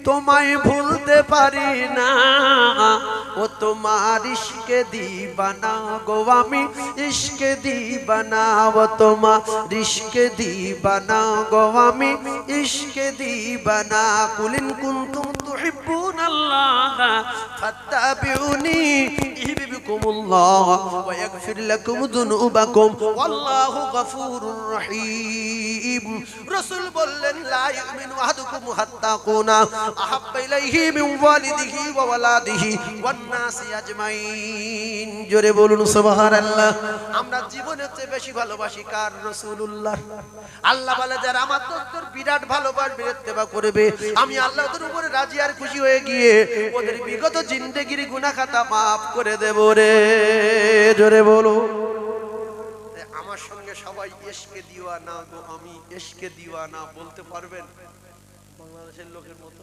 তোমায় ভুলতে পারি না ও তোমার ইশকে দিবানা গো আমি ইশকে দিবানা ও তোমার ইশকে দিবানা গো আমি ইশকে দিবানা কুলিন কুনতুম তুহিব্বুনাল্লাহ ফাত্তাবিউনি ইউহিব্বুকুমুল্লাহ ওয়া ইয়াগফির লাকুম যুনুবাকুম ওয়াল্লাহু গফুরুর রহিম। রাসূল বললেন লা ইউমিনু আহাদুকুম হাত্তা কুনা আহাব্বা ইলাইহি মিন ওয়ালিদিহি ওয়া ওয়ালাদিহি ওয়ান নাসি আজমাইন। জোরে বলুন সুবহানাল্লাহ। আমরা জীবনের চেয়ে বেশি ভালোবাসি কার? রাসূলুল্লাহ। আল্লাহ বলে যারা আমার তোর বিরাট ভালোবাসবে ইত্তেবা করবে, আমি আল্লাহ ওদের উপরে রাজি আর খুশি হয়ে গিয়ে ওদের বিগত জিন্দেগির গুনাহ খাতা maaf করে দেব রে। জোরে বলো। আমার সঙ্গে সবাই ইশকে দিওয়ানা গো আমি ইশকে দিওয়ানা বলতে পারবেন বাংলাদেশের লোকের মতো?